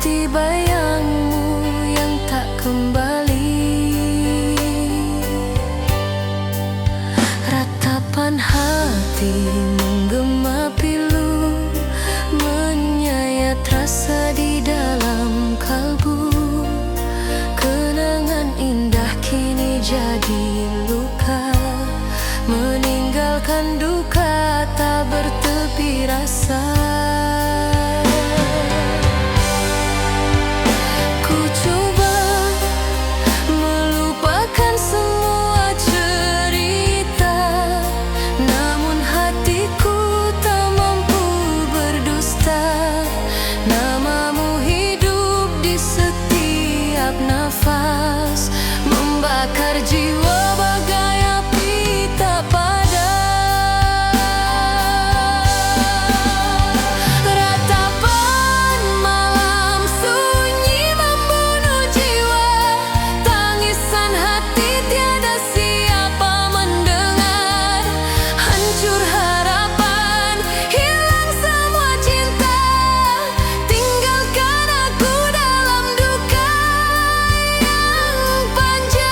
hati bayangmu yang tak kembali. Ratapan hati menggema pilu, menyayat rasa di dalam kalbu. Kenangan indah kini jadi luka, meninggalkan duka tak bertepi rasa. Ku coba melupakan semua cerita, namun hatiku tak mampu berdusta. Namamu hidup di setiap nafas, membakar jiwa bagai api tak padam. Ratapan malam sunyi membunuh jiwa, tangisan hati tiada siapa mendengar. Hancur harapan, hilang semua cinta, tinggalkan aku dalam duka yang panjang.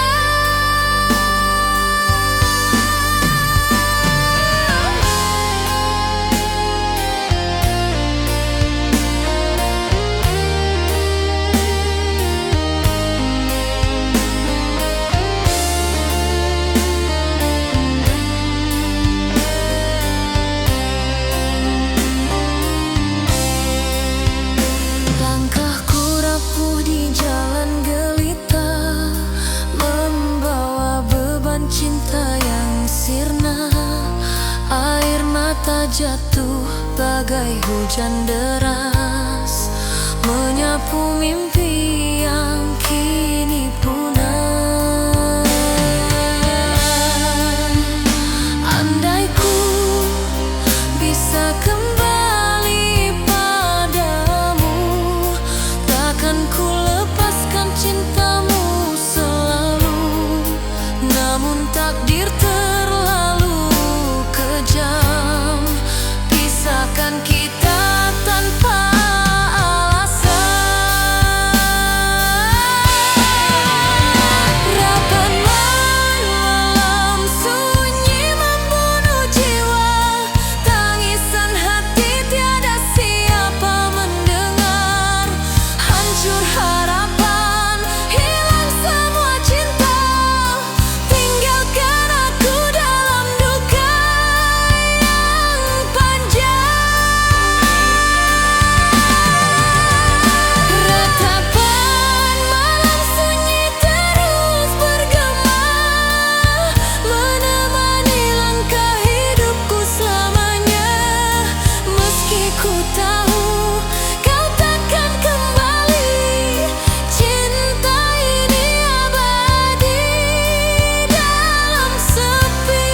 Langkahku rapuh di jalan gelita, membawa beban cinta yang sirna. Air mata jatuh bagai hujan deras, menyapu mimpi yang kini punah. Andai ku bisa kembali padamu, takkan ku lepaskan cintamu selalu. Namun takdir terlalu kejam, pisahkan kita tanpa alasan. Ratapan malam sunyi membunuh jiwa, tangisan hati tiada siapa mendengar. Hancur harapan, hilang semua cinta, tinggalkan aku dalam duka yang panjang. Ratapan malam sunyi terus bergema, menemani langkah hidupku selamanya. Meski ku tahu kau takkan kembali, cinta ini abadi dalam sepi.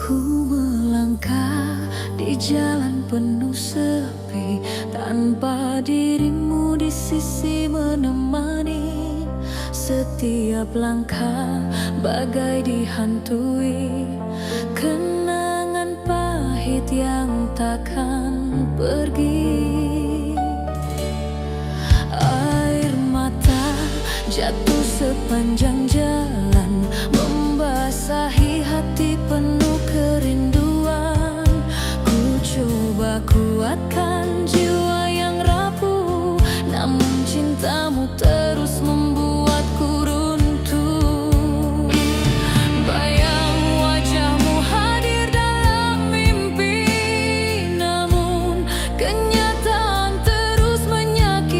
Ku melangkah di jalan penuh sepi, tanpa dirimu di sisi menemani. Setiap langkah bagai dihantui kenangan pahit yang takkan pergi. Air mata jatuh sepanjang jalan, membasahi hati penuh kerinduan. Ku coba kuatkan jiwa yang rapuh, namun cintamu terus membuatku runtuh. Bayang wajahmu hadir dalam mimpi, namun kenyataan terus menyakiti.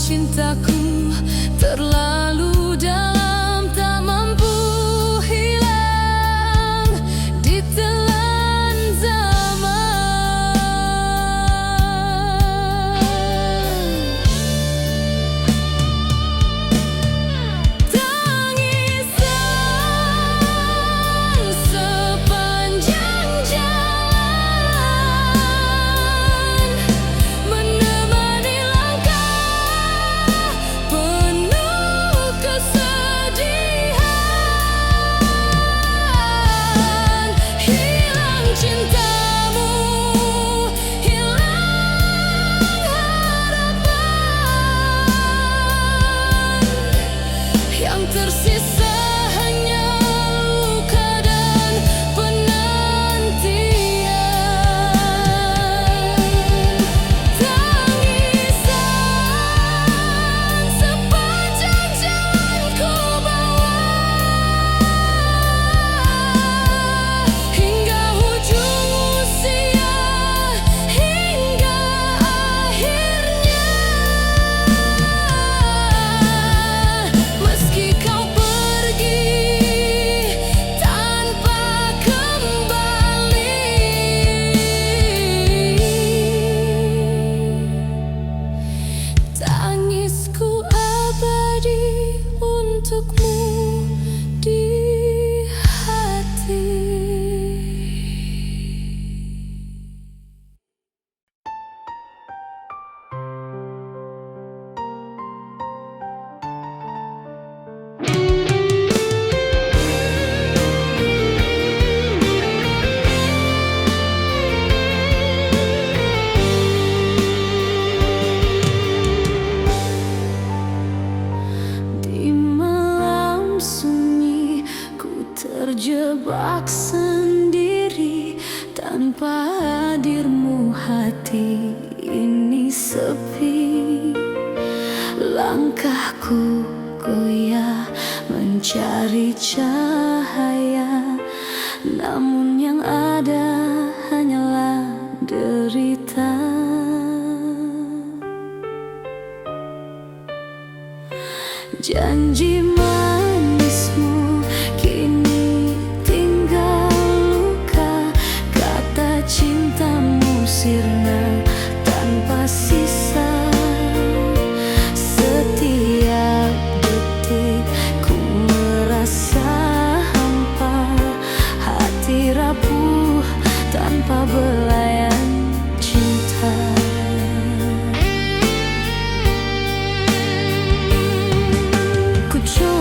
cintaku terlalu dalam, tak mampu hilang ditelan zaman. Tangisan sepanjang jalan menemani langkah penuh kesedihan. Hilang cintamu, hilang harapan, yang tersisa hanya luka dan penantian. Tangisan sepanjang jalan ku bawa hingga ujung usia, hingga akhirnya. Meski kau pergi tanpa kembali, tangisku abadi untukmu di hati. Di malam sunyi ku terjebak sendiri, tanpa hadirmu hati ini sepi. Langkahku goyah mencari cahaya, namun yang ada hanyalah derita. Janji manismu kini tinggal luka, kata cintamu sirna tanpa sisa. Setiap detik ku merasa hampa, hati rapuh tanpa belayan cinta. Ku coba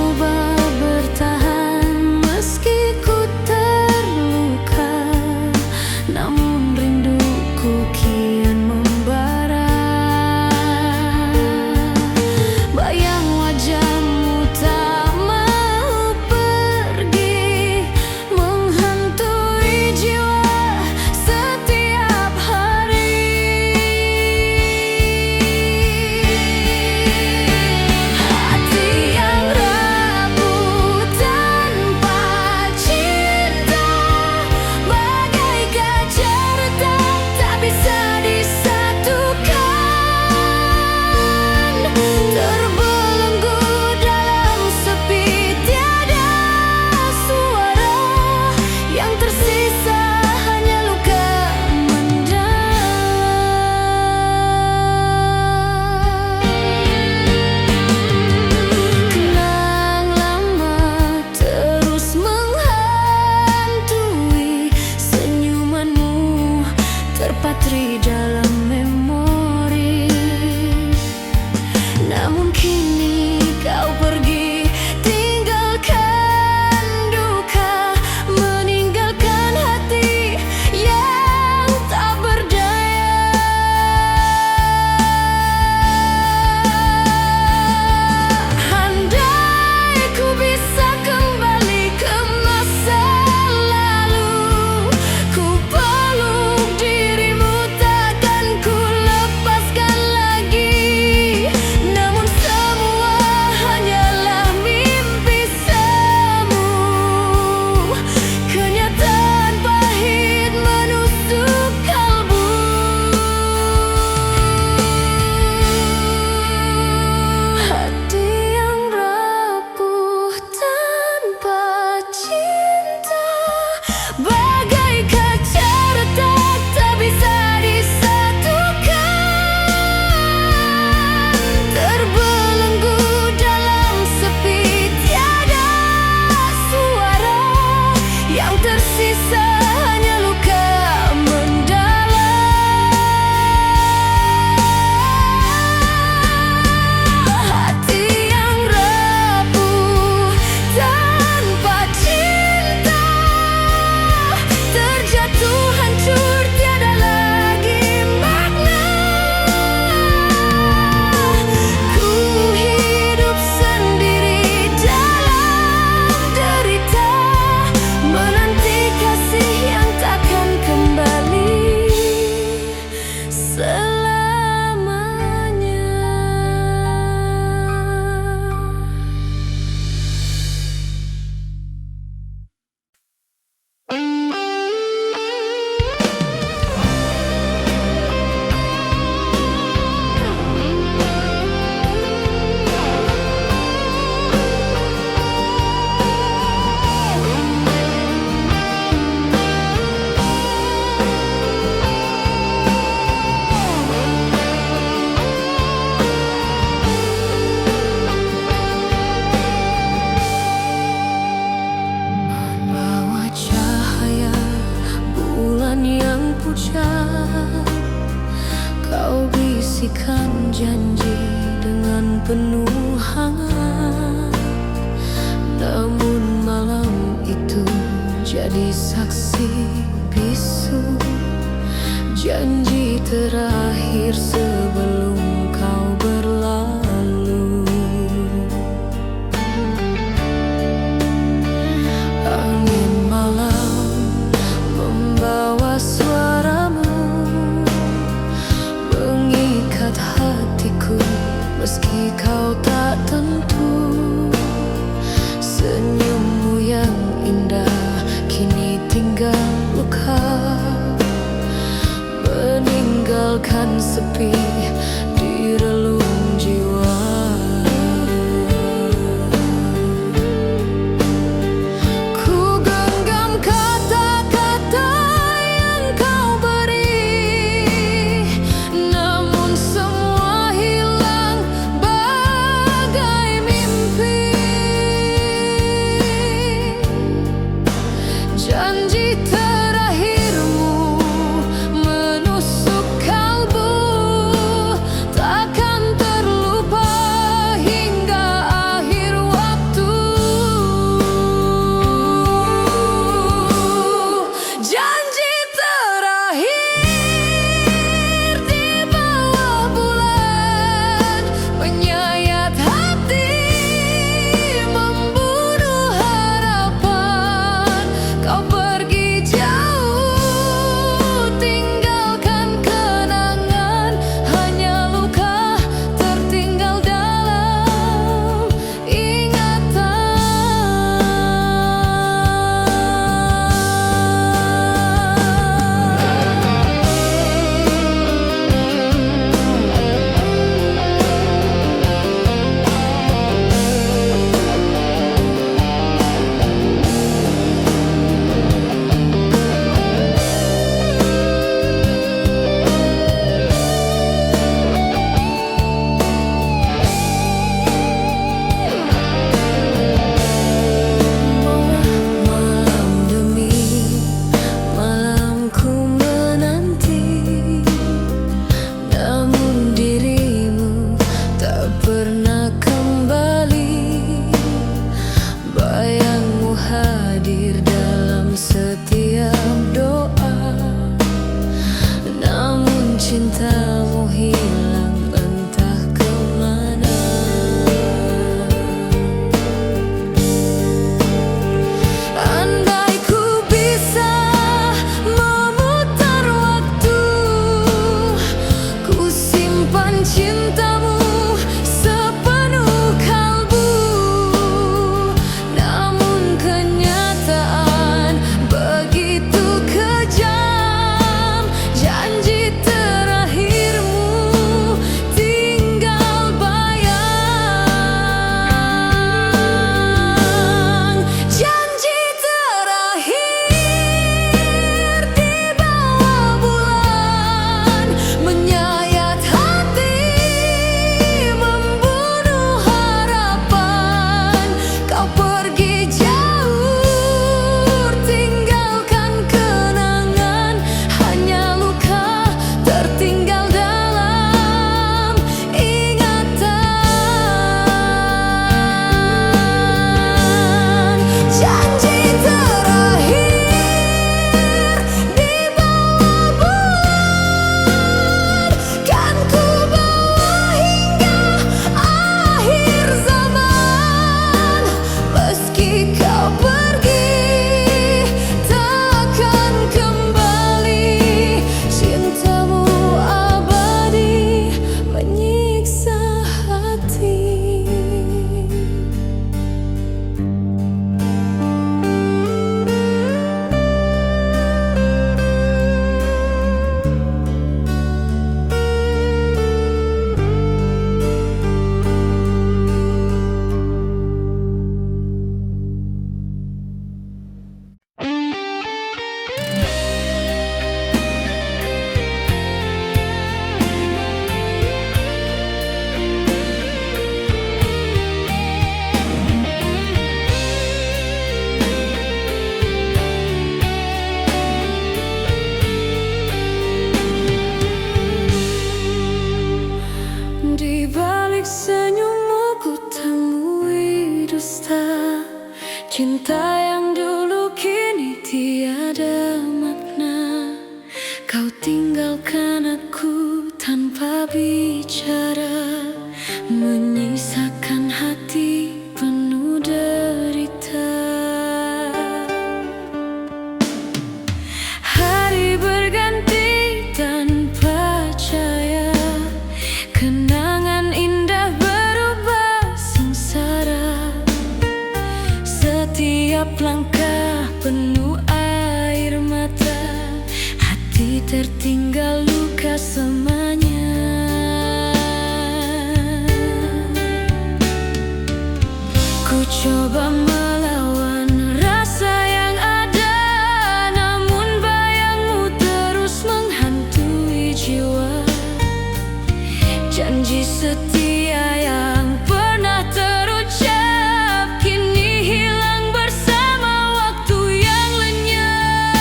penuh hangat. Namun malam itu jadi saksi bisu, janji terakhir sebelum kau berlalu. Angin malam membawa suaramu, mengikat hatiku meski kau tak tentu. Senyummu yang indah kini tinggal luka, meninggalkan sepi di relung jiwa. Ku genggam kata-kata yang kau beri, namun semua hilang bagai mimpi. Janji terakhirmu menusuk kalbu, Cinta yang dulu kini tiada makna. Kau tinggalkan aku tanpa bicara, menyisakan hati penuh derita. Hari berganti tanpa cahaya, kenangan indah berubah sengsara. Setiap langkah penuh air mata, hati tertinggal luka semuanya. Ku coba melawan rasa yang ada, namun bayangmu terus menghantui jiwa. Janji setia yang pernah terucap kini hilang bersama waktu yang lenyap.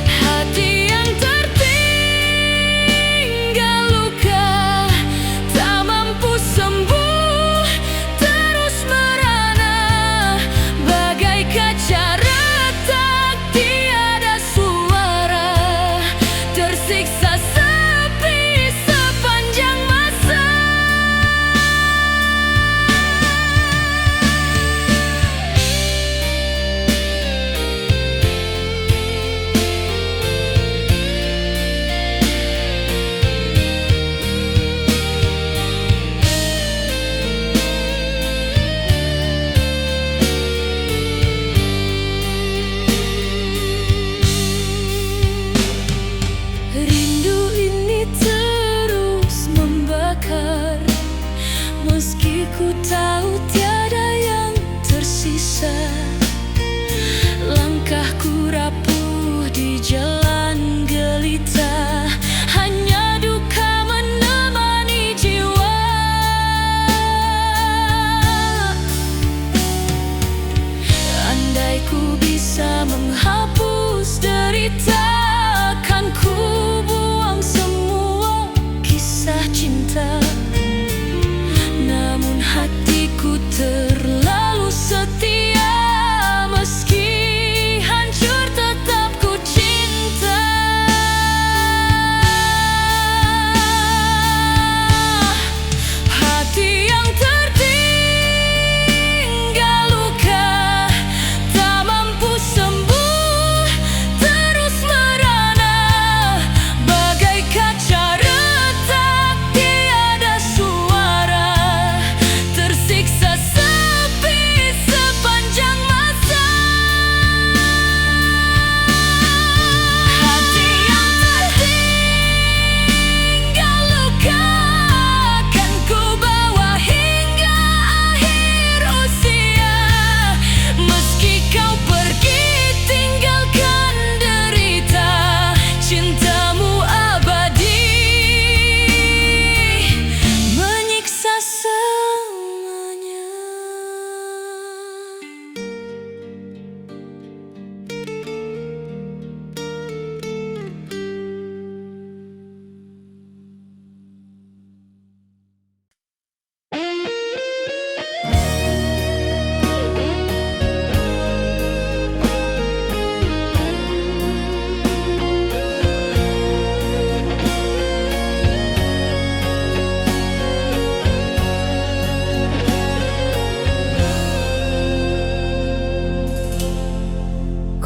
Hati yang tertinggal luka, tak mampu sembuh, terus merana. Bagai kaca retak tiada suara, tersiksa sepi sepanjang masa. Rindu ini terus membakar, meski ku tahu tiada yang tersisa. Langkahku rapuh di jalan gelita, hanya duka menemani jiwa. Andai ku bisa menghapus derita, kan ku buang semua kisah cinta. Namun hatiku terlalu setia, meski hancur tetap ku cinta. Hati yang tertinggal luka, tak mampu sembuh, terus merana. Bagai kaca retak tiada suara, tersiksa sepi sepanjang masa. Hati yang tertinggal luka, kan ku bawa hingga akhir usia. Meski kau pergi tinggalkan derita, cintamu abadi menyiksa semuanya.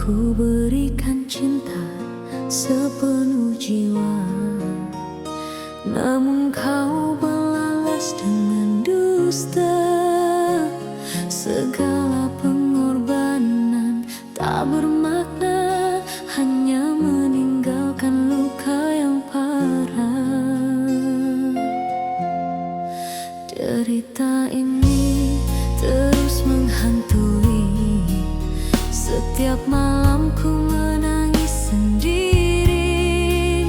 Ku berikan cinta sepenuh jiwa, namun kau balas dengan dusta. Segala pengorbanan tak bermakna, hanya meninggalkan luka yang parah. Derita ini terus menghantui, setiap malam ku menangis sendiri.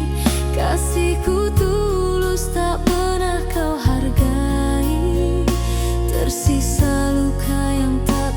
Kasihku tulus tak pernah kau hargai, tersisa luka yang tak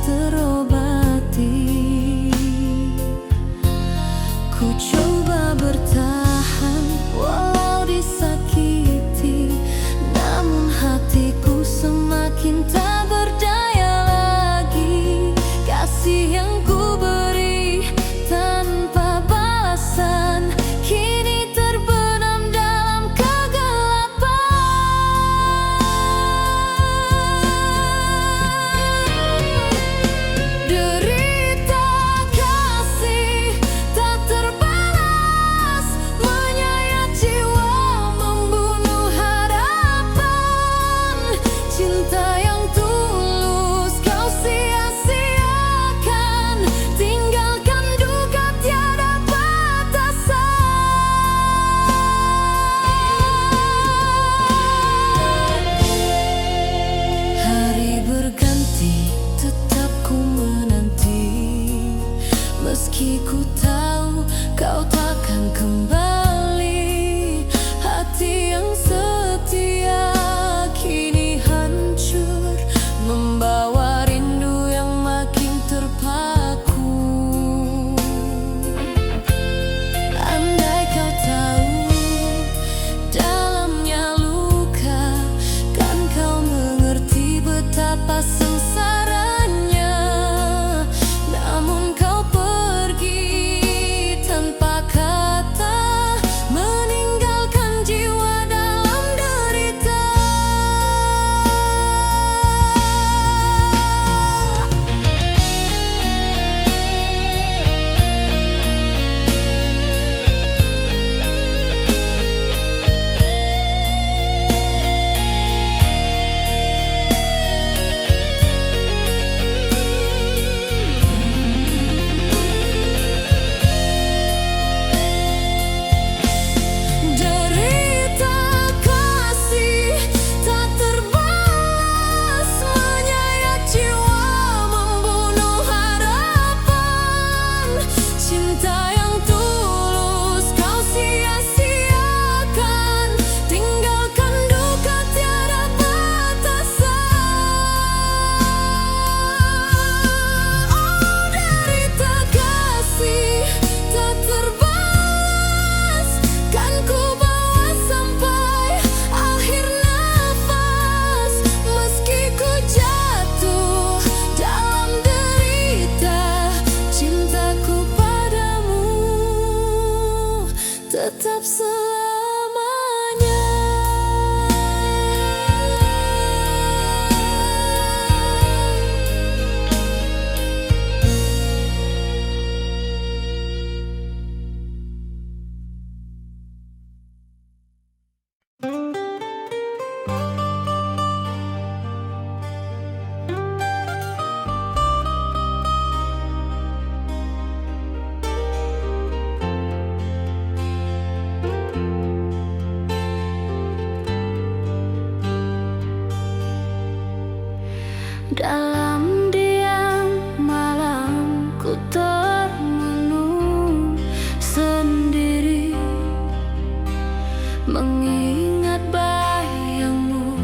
mengingat bayangmu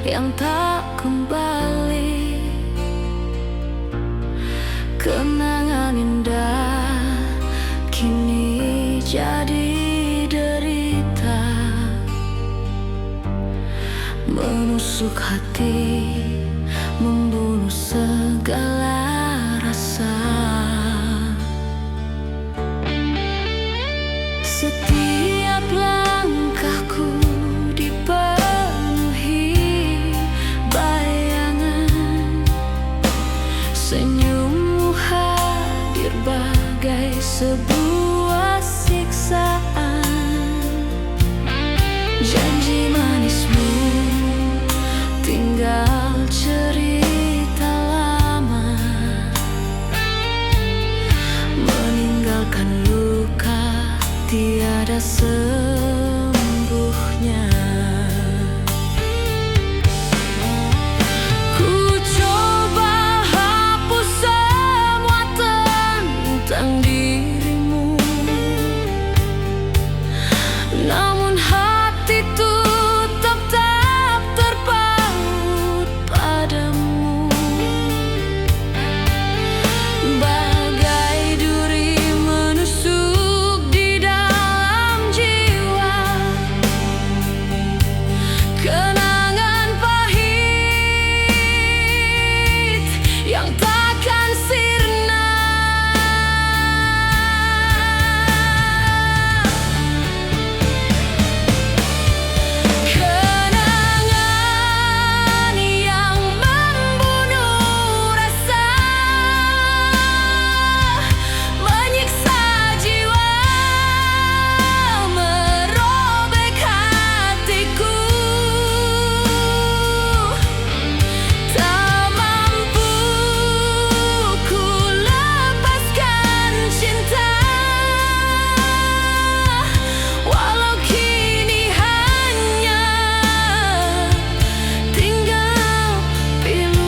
yang tak kembali. Kenangan indah kini jadi derita, menusuk hati, membunuh segala rasa. Setiap langkahku dipenuhi bayangan, senyummu hadir bagai sebuah siksaan. Janji manismu tinggal cerita lama, meninggalkan luka tiada sembuhnya. Ku coba hapus semua tentang dirimu, namun hatiku tetap terpaut padamu. Bagai duri menusuk di dalam jiwa, kenangan pahit yang takkan sirna. Kenangan yang membunuh rasa, menyiksa jiwa, merobek hatiku. Tak mampu ku lepaskan cinta, walau kini hanya tinggal pilu.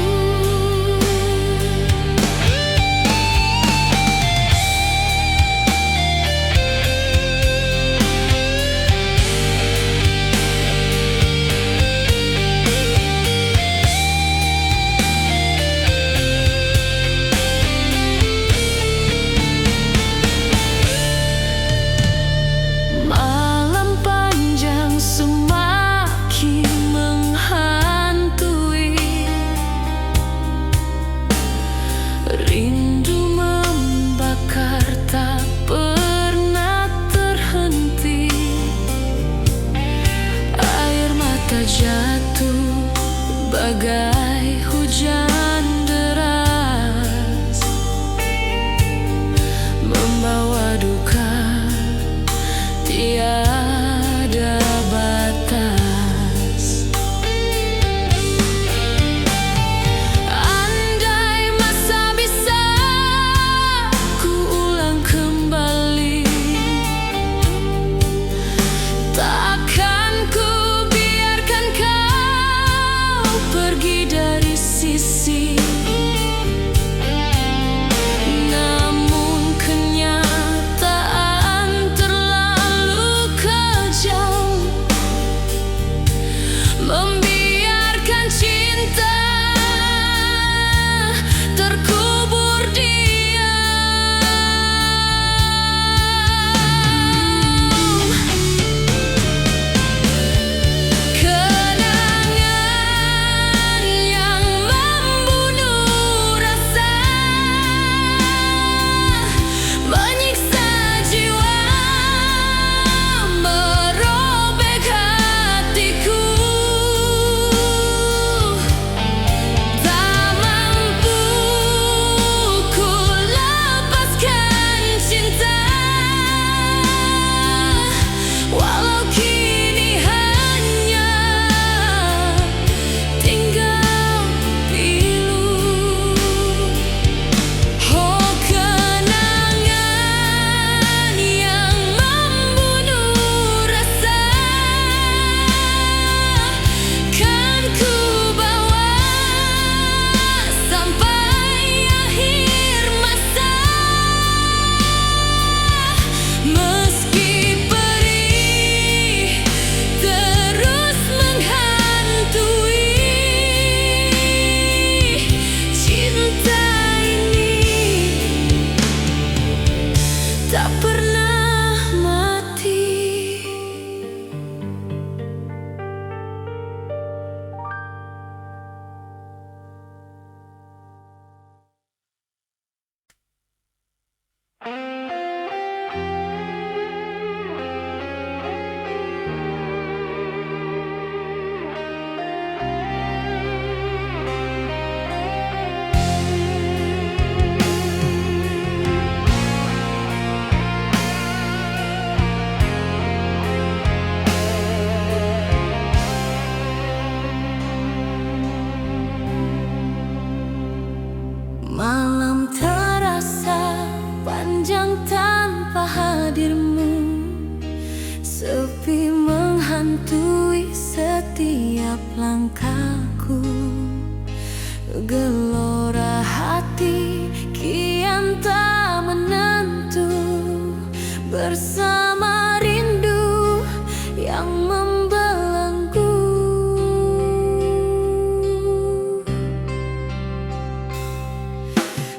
Malam panjang semakin menghantui, rindu membakar tak pernah terhenti. Air mata jatuh bagai hujan deras, membawa duka tiada batas. Andai masa bisa ku ulang kembali, takkan ku biarkan kau pergi sepi menghantui setiap langkahku. Gelora hati kian tak menentu, bersama rindu yang membelenggu.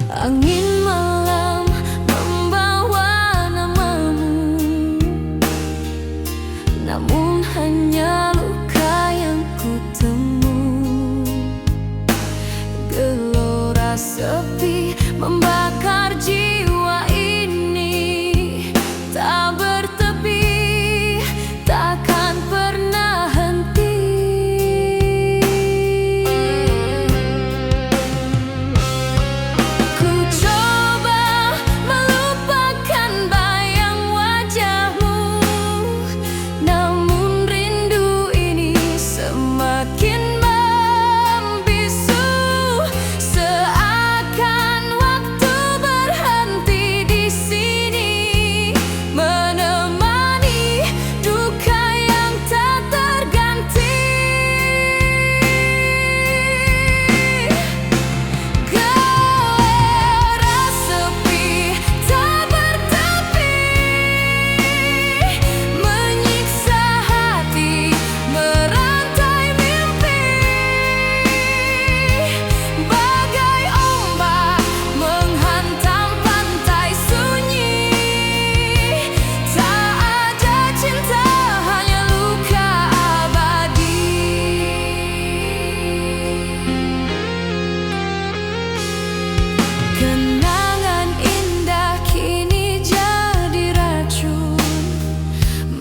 Angin malam membawa namamu, namun hanya luka yang kutemu. Gelora sepi membakar jiwa ini, tak bertepi, takkan pernah henti. Ku coba melupakan bayang wajahmu, namun rindu ini semakin membisu. Seakan waktu berhenti di sini, menemani duka yang tak terganti. Gelora sepi tak bertepi, menyiksa hati, merantai mimpi. Bagai ombak menghantam pantai sunyi, tak ada cinta, hanya luka abadi. Kenangan indah kini jadi racun,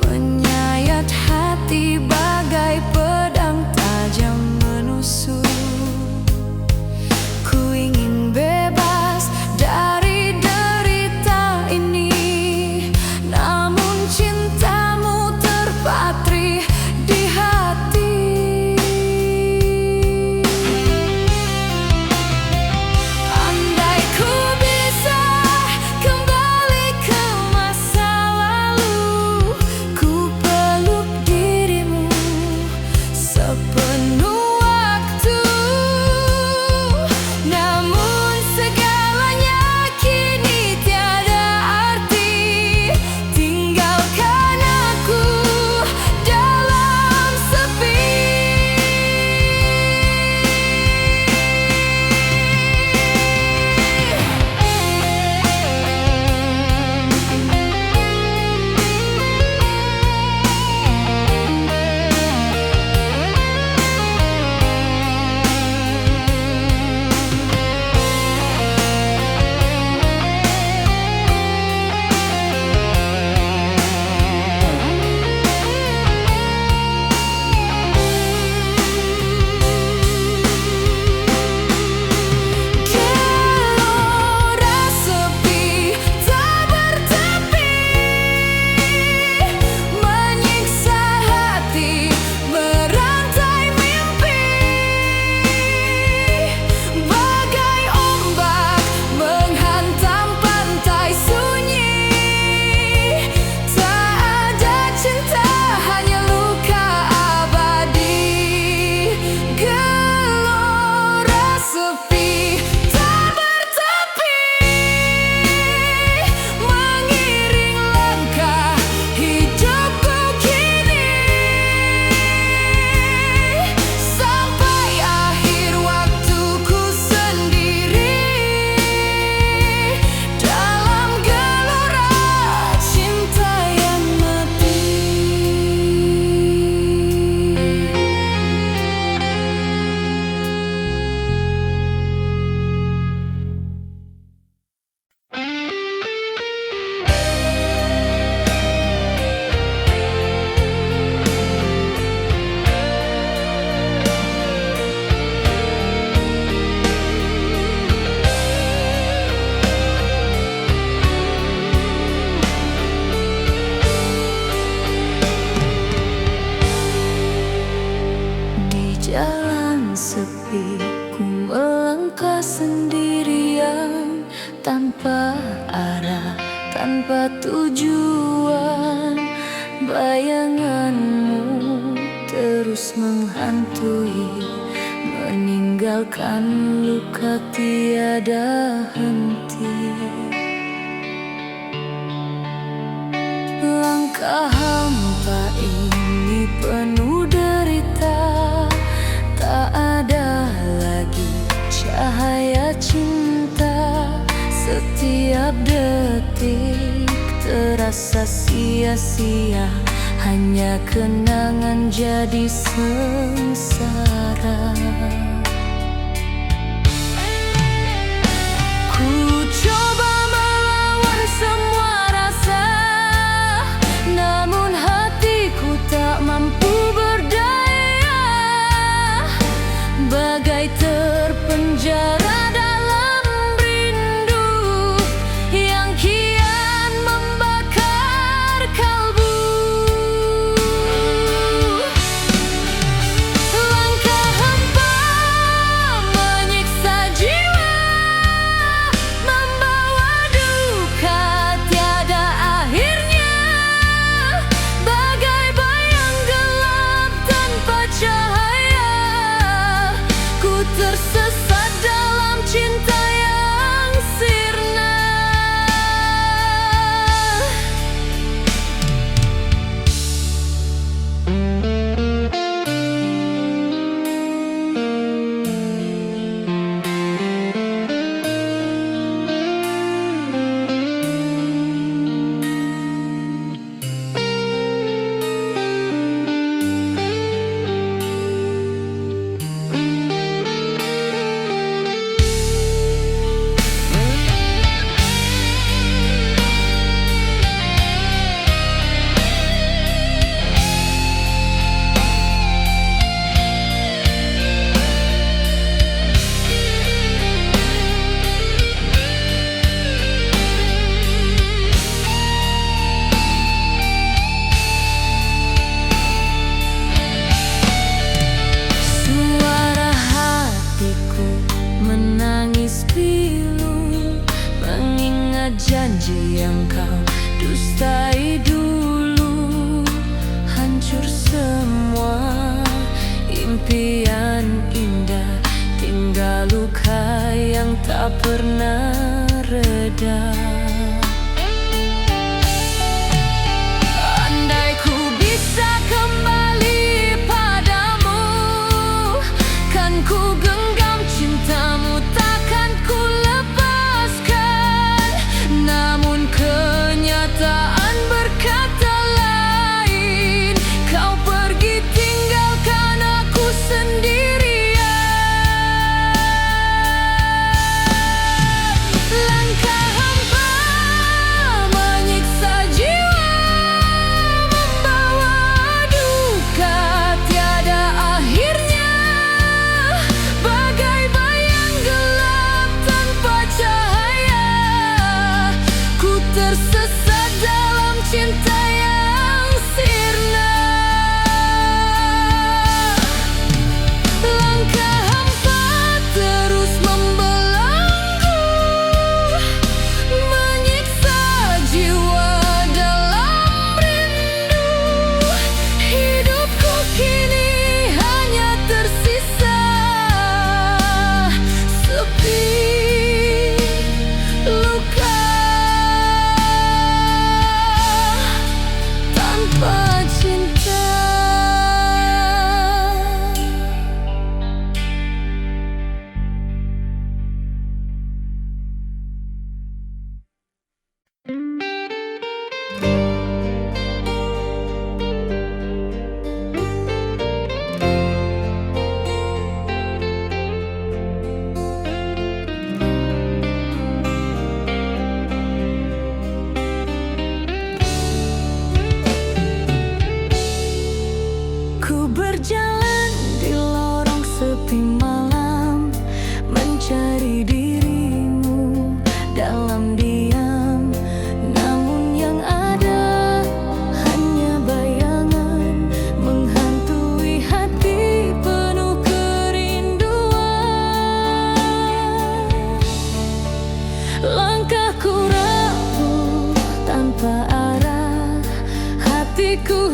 menyayat hati bagai pedang tajam menusuk. Ku ingin bebas dari derita ini, namun cintamu terpatri di hati. Andai ku bisa kembali ke masa lalu, ku peluk dirimu sepenuh waktu. Namun segalanya kini tiada arti, tinggalkan aku dalam sepi. Gelora sepi tak bertepi, menyiksa hati, merantai mimpi. Bagai ombak menghantam pantai sunyi, tak ada cinta, hanya luka abadi. Gelora sepi tak bertepi, mengiring langkah hidupku kini, sampai akhir waktuku sendiri dalam gelora cinta yang mati. Di jalan sepi ku melangkah sendirian, tanpa arah, tanpa tujuan. Bayanganmu terus menghantui, meninggalkan luka tiada henti. Langkah hampa ini penuh derita, tak ada lagi cahaya cinta. Setiap detik terasa sia-sia, hanya kenangan jadi sengsara. Ku coba melawan semua rasa, namun hatiku tak mampu berdaya. Bagai terpenjara dalam rindu yang kian membakar kalbu. Langkah hampa menyiksa jiwa, membawa duka tiada akhirnya. Bagai bayang gelap tanpa cahaya, ku tersesat dalam cinta yang sirna. Suara hatiku menangis pilu, mengingat janji yang kau dustai dulu. Hancur semua impian indah, tinggal luka yang tak pernah reda. Andai ku bisa kembali padamu, kan ku genggam cintamu, takkan ku lepaskan. Namun kenyataan berkata lain, kau pergi tinggalkan aku sendirian. Langkah hampa menyiksa jiwa, membawa duka tiada akhirnya. Bagai bayang gelap tanpa cahaya, ku tersesat dalam cinta yang sirna. Langkah hampa terus membelenggu, menyiksa jiwa dalam rindu. Hidupku kini hanya tersisa sepi luka tanpa cinta. Ku berjalan di lorong sepi malam, mencari dirimu dalam diam. Namun yang ada hanya bayangan, menghantui hati penuh kerinduan. Langkahku rapuh tanpa arah, hatiku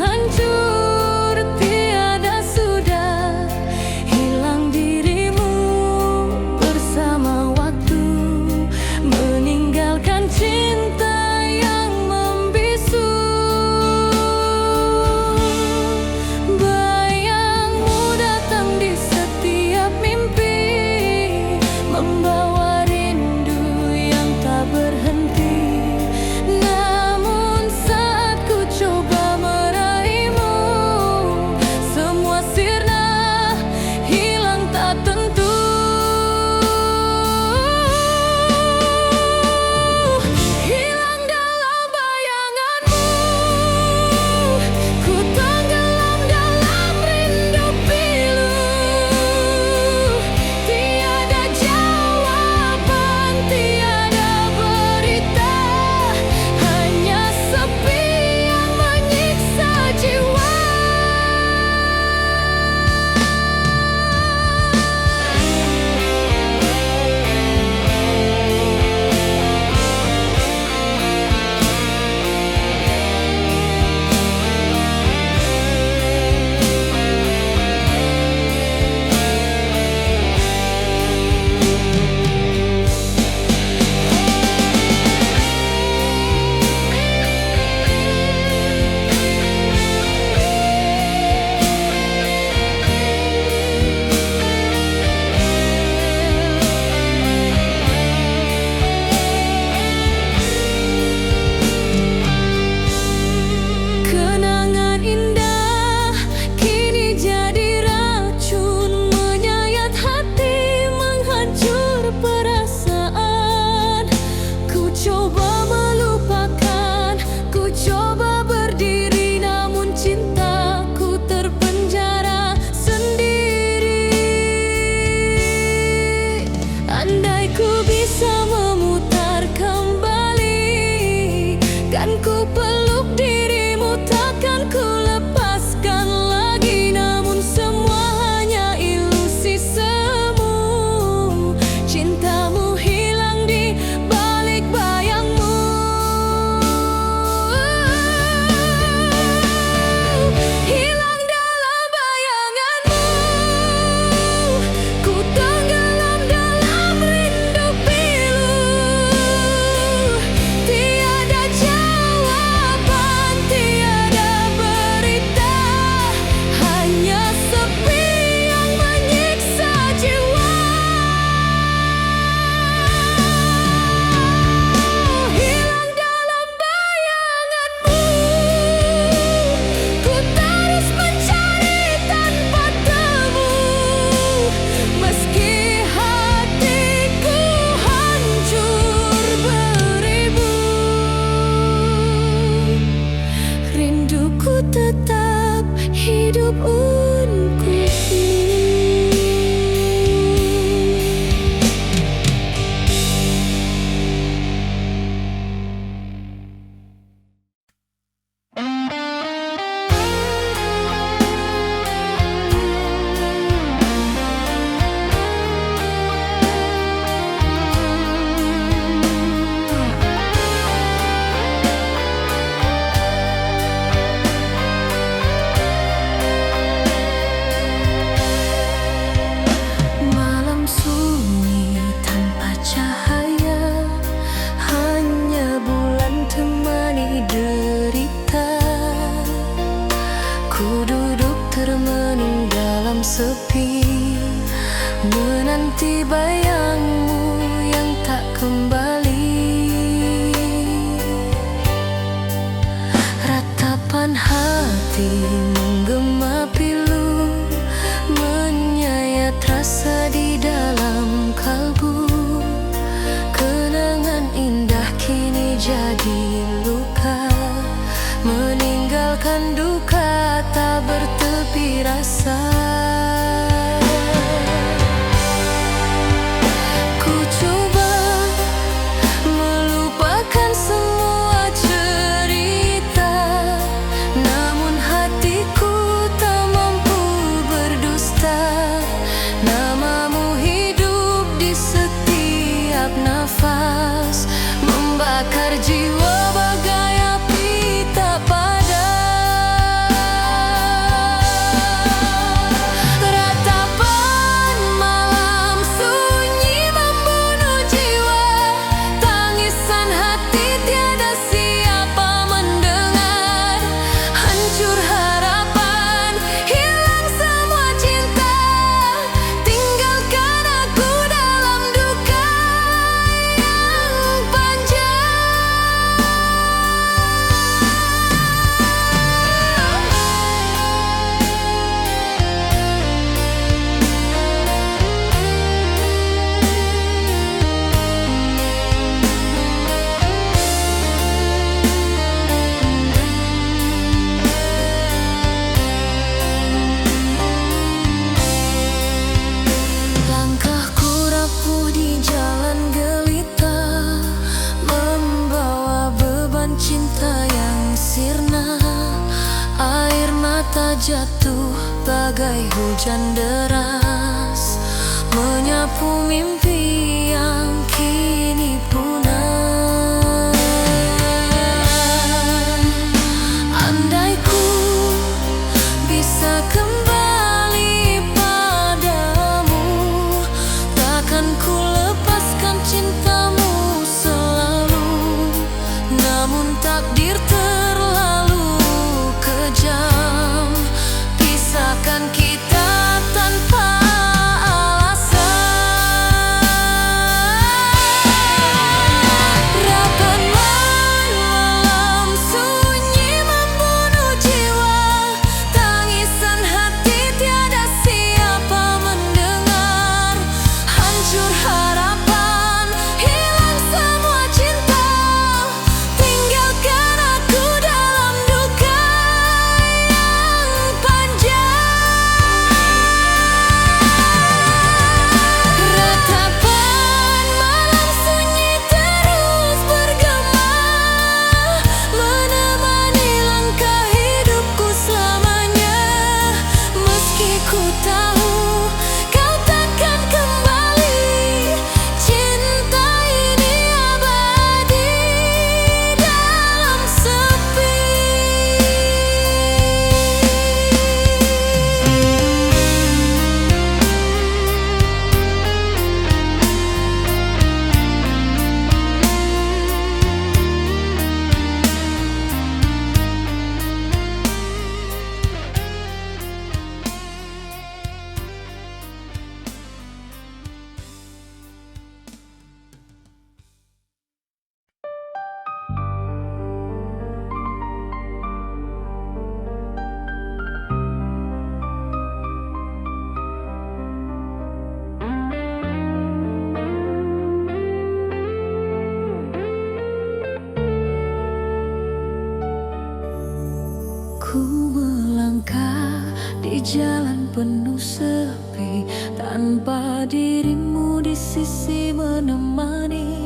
hidup untukmu. Malam sunyi tanpa cahaya, hanya bulan temani derita. Ku duduk termenung dalam sepi, menanti bayangmu yang tak kembali. Ratapan hati menggema pilu, menyayat rasa di dalam kalbu. Kenangan indah kini jadi luka, meninggalkan duka tak bertepi rasa. Ku coba melupakan semua cerita, namun hatiku tak mampu berdusta. Namamu hidup di setiap nafas, membakar jiwa bagai api tak padam. Ratapan malam sunyi membunuh jiwa, tangisan hati tiada siapa mendengar. Hancur harapan, hilang semua cinta, tinggalkan aku dalam duka yang panjang. Langkahku rapuh di jalan gelita, membawa beban cinta yang sirna. Air mata jatuh bagai hujan deras, menyapu mimpi yang kini punah. Andai ku bisa kembali padamu, takkan ku lepaskan cintamu selalu. Namun takdir terlalu kejam, pisahkan kita tanpa alasan. Rapat malam sunyi membunuh jiwa, tangisan hati di jalan penuh sepi, tanpa dirimu di sisi menemani.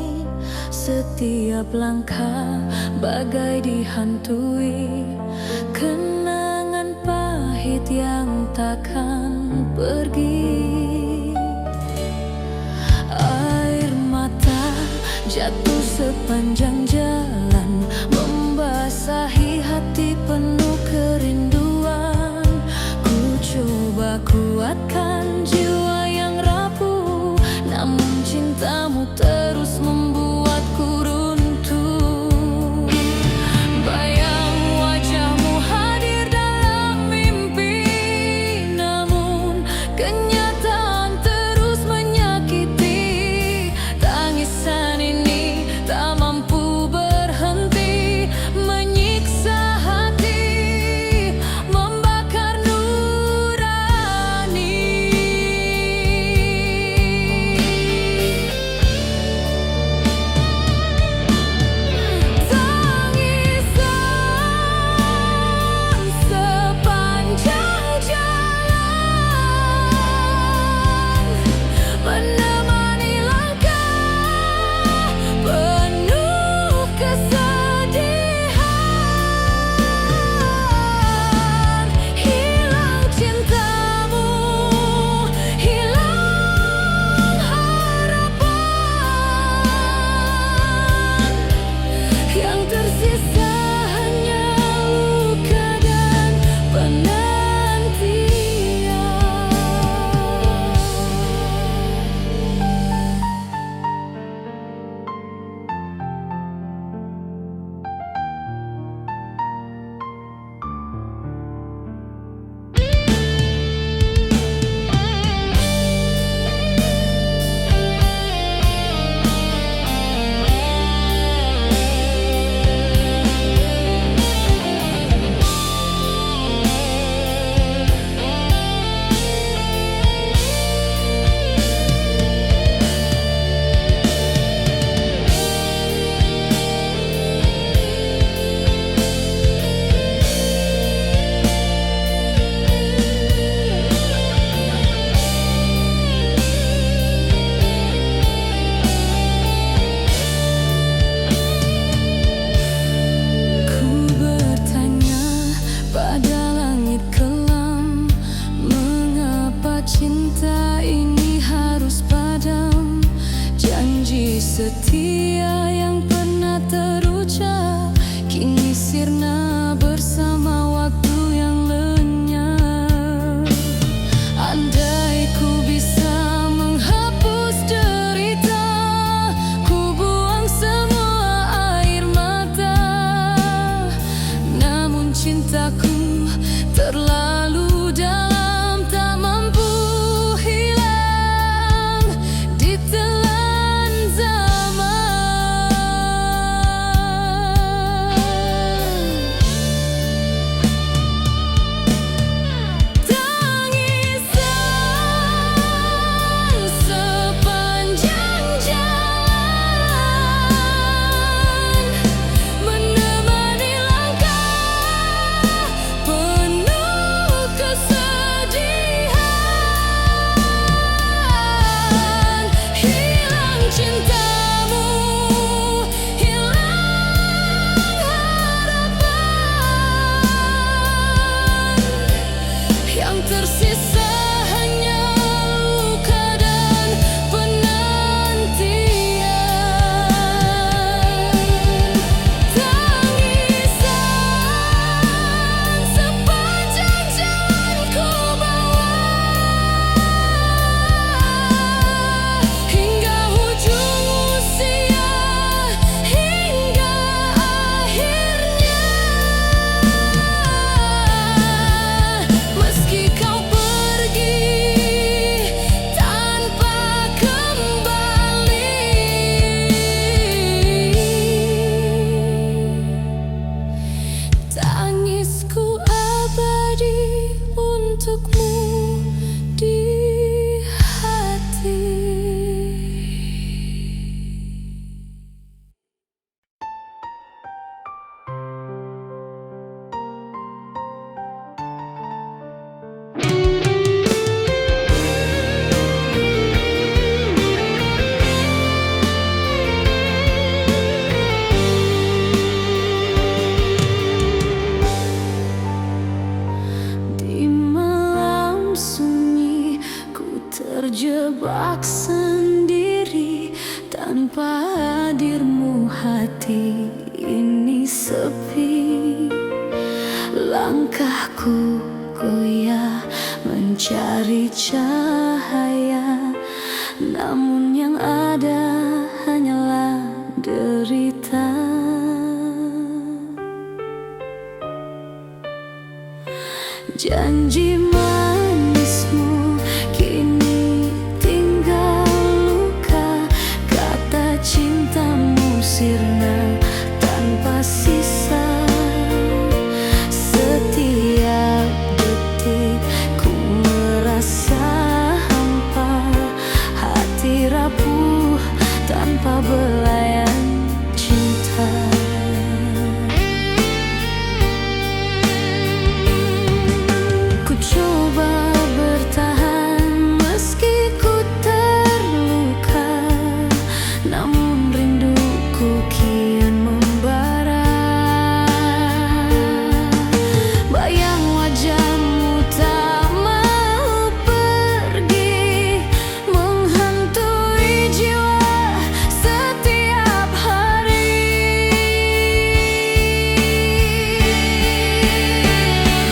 Setiap langkah bagai dihantui kenangan pahit yang takkan pergi. Air mata jatuh sepanjang jalan, membasahi hati penuh kerinduan. Ku coba kuatkan jiwa yang rapuh, namun cintamu terus membuatku runtuh. Bayang wajahmu hadir dalam mimpi, namun kenyataan terus menyakiti. Tangisan ini tak mampu berhenti, menyiksa hati, membakar nurani. Tangisan sepanjang jalan menemani langkah penuh kesedihan. Hilang cintamu, hilang harapan, yang tersisa hanya luka dan penantian. Ku bertanya pada langit kelam, mengapa cinta ini harus padam? Janji setia yang pernah terucap kini sirna bersama waktu yang lenyap. Andai ku bisa menghapus derita, ku buang semua air mata. Namun cintaku terlalu dalam, tak mampu hilang ditelan zaman. Tangisan sepanjang jalan menemani langkah penuh kesedihan. Hilang cintamu, hilang harapan, yang tersisa hanya luka dan penantian. Tangisan sepanjang jalan ku bawa hingga ujung usia, hingga akhirnya. Meski kau pergi tanpa kembali, tangisku abadi untukmu di hati. terjebak sendiri. Tanpa hadirmu hati ini sepi. Langkahku goyah mencari cahaya, namun yang ada hanyalah derita. Janji manismu kini tinggal luka. Kata cintamu sirna tanpa sisa. Setiap detik ku merasa hampa. Hati rapuh tanpa belayan cinta. Coba bertahan meski ku terluka, namun rinduku kian membara. Bayang wajahmu tak mau pergi, menghantui jiwa setiap hari.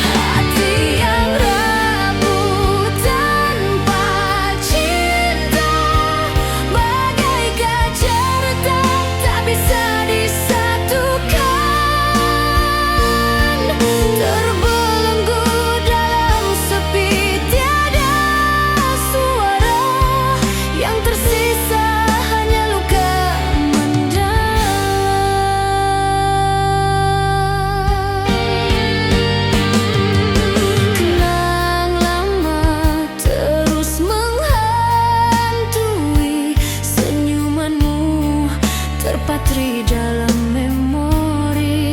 Hati yang rapuh tanpa cinta, bagai kaca retak tak bisa disatukan. Terbelenggu dalam sepi, tiada suara. Yang tersisa hanya luka mendalam. Kenang lama terus menghantui, senyumanmu terpatri dalam memori.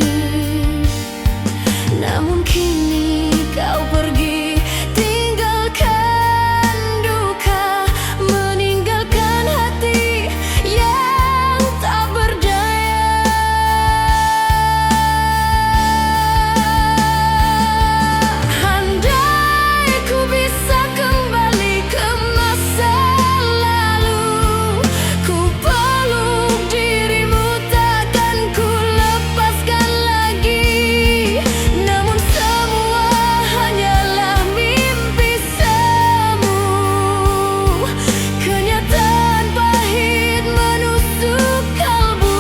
Namun kini kau pergi, tinggalkan duka, meninggalkan hati yang tak berdaya. Andai ku bisa kembali ke masa lalu, ku peluk dirimu, takkan ku lepaskan lagi. Namun semua hanyalah mimpi semu. Kenyataan pahit menusuk kalbu.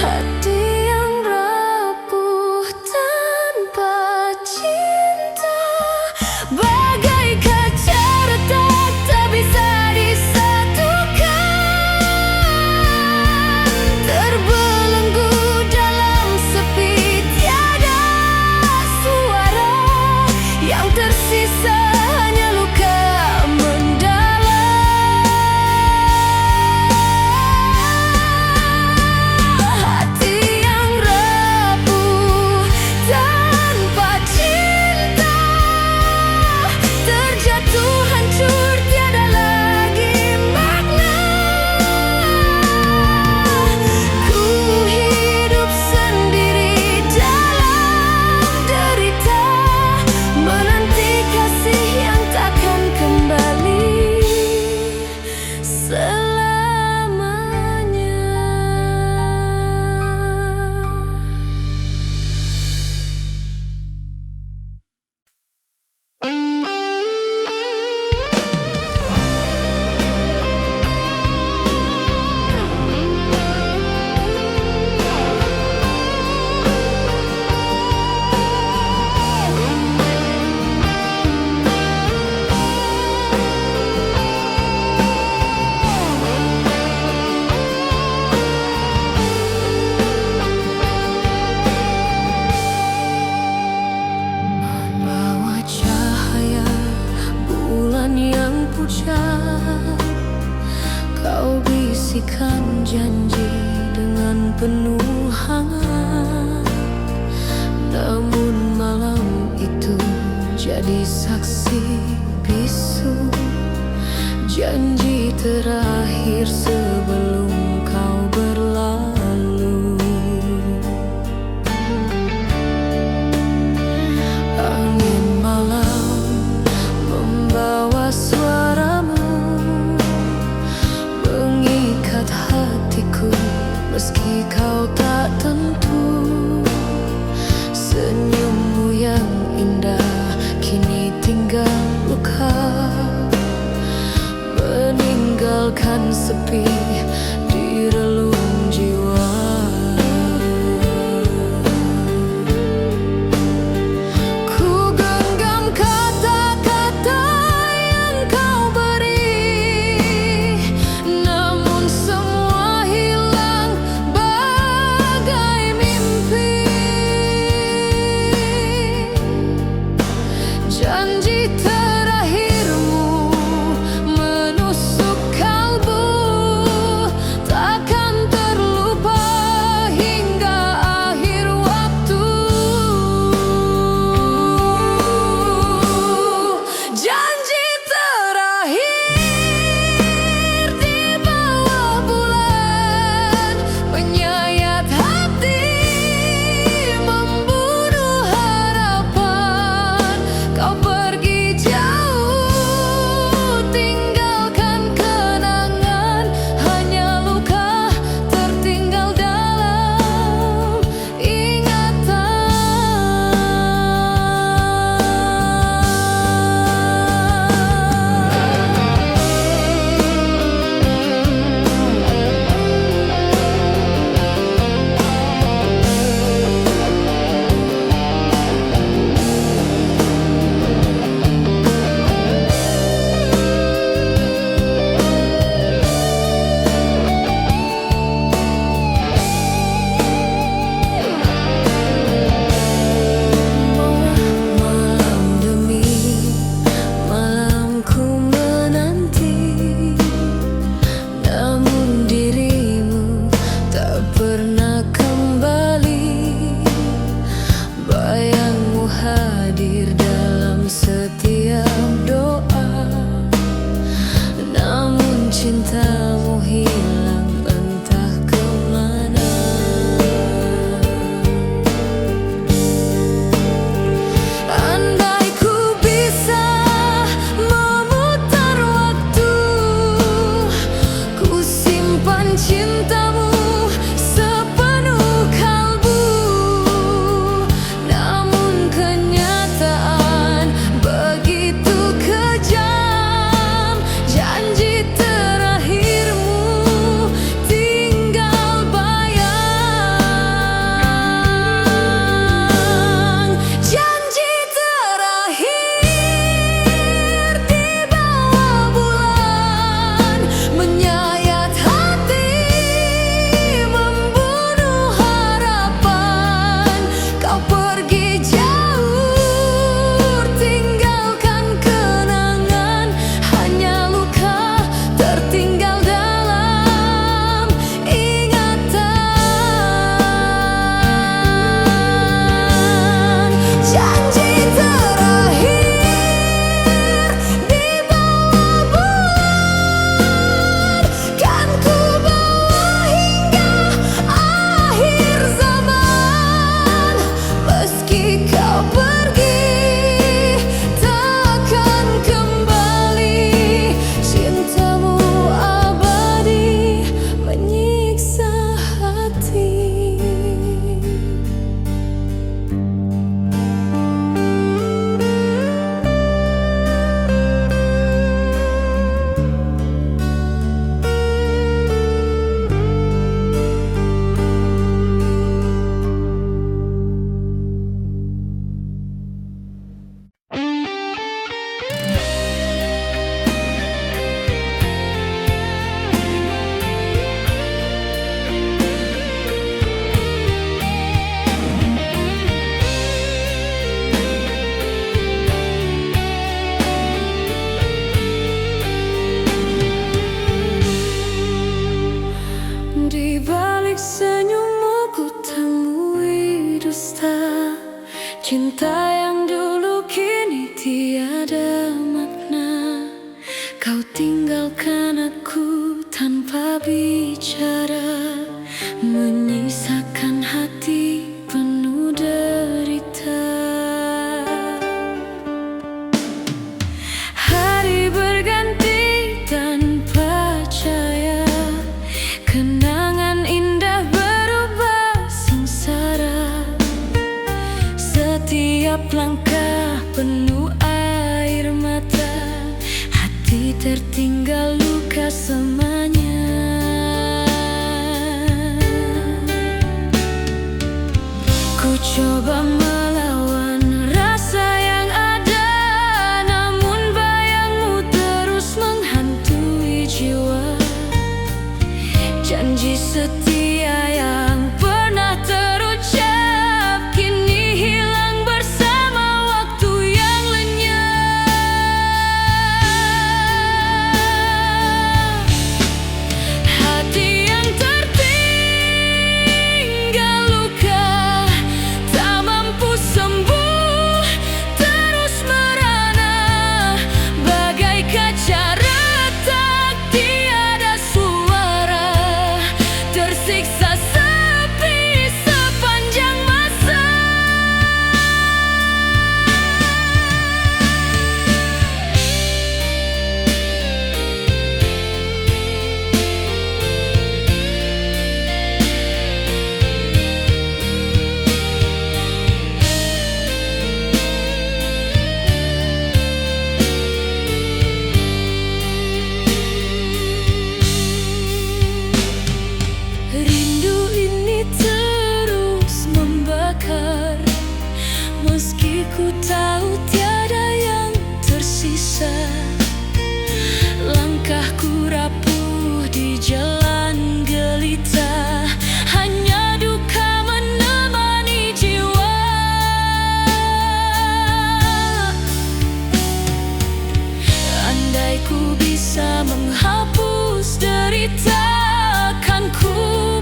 Hati yang rapuh tanpa cinta, bagai kaca retak tak bisa disatukan. Terbelenggu dalam sepi, tiada suara. Yang tersisa hanya luka mendalam. Hati yang rapuh tanpa cinta, terjatuh hancur tiada lagi makna. Ku hidup sendiri dalam derita, menanti kasih yang takkan kembali selamanya. Bawa cahaya bulan yang pucat, kau bisikan janji dengan penuh hangat. Namun malam itu jadi saksi bisu, janji terakhir sebelum kau berlalu. Angin malam setiap doa, namun cintamu hilang entah kemana. Andai ku bisa memutar waktu, ku simpan cintamu sepenuh kalbu, namun kenyataan begitu kejam. Janji terakhirmu tinggal bayang. Janji terakhir di bawah bulan, menyayat hati, membunuh harapan. Kau pergi jauh, tinggalkan kenangan, hanya luka tertinggal dalam ingatan. Janji terakhir di bawah bulan, kan ku bawa hingga akhir zaman. Meski kau pergi, takkan kembali. Cintamu abadi menyiksa hati. Di balik senyummu ku temui dusta, cinta yang dulu kini tiada makna. Kau tinggalkan aku tanpa bicara, menyisakan hati penuh derita. Hari berganti tanpa cahaya, kenangan indah berubah sengsara. Setiap langkah penuh air mata, hati tertinggal luka semuanya. Ku coba melawan rasa yang ada, namun bayangmu terus menghantui jiwa. Janji setia yang pernah terucap kini hilang bersama waktu yang lenyap. Hati yang tertinggal luka, tak mampu sembuh, terus merana bagai kaca retak, tiada suara, tersiksa sepi sepanjang masa. Rindu ini terus membakar, meski ku tahu tiada yang tersisa. Langkahku rapuh di jalan gelita, hanya duka menemani jiwa. Andai ku bisa menghapus derita, kan ku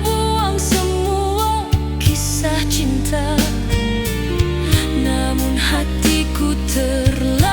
buang semua kisah cinta. Namun hatiku terlalu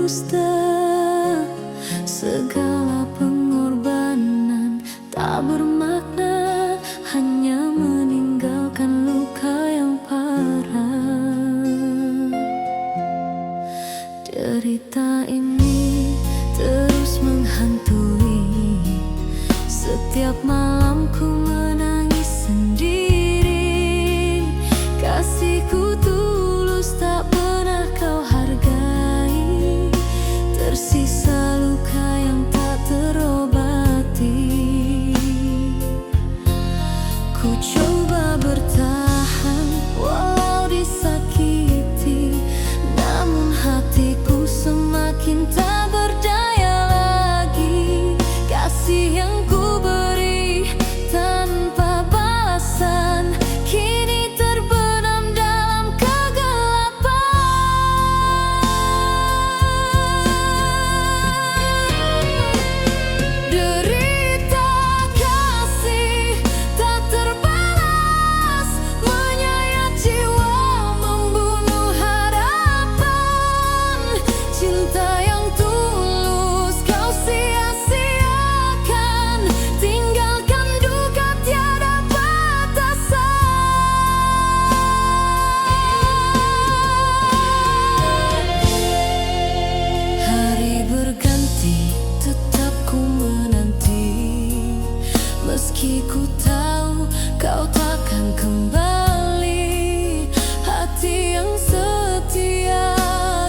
dusta. Segala pengorbanan tak bermakna, hanya meninggalkan luka yang parah. Derita ini terus menghantui. Setiap malam ku menangis sendiri. Kasihku tulus tak pernah kau hargai. Tersisa luka yang tak terobati. Ku coba bertahan walau disakiti, namun hatiku semakin tak berdaya lagi. Kasih yang ku beri tanpa balasan kini terbenam dalam kegelapan. Derita kasih tak terbalas, menyayat jiwa, membunuh harapan. Cinta yang tulus kau sia-siakan, tinggalkan duka tiada batasan. Hari berganti, tetap ku menanti. Meski ku tahu kau takkan kembali. Hati yang setia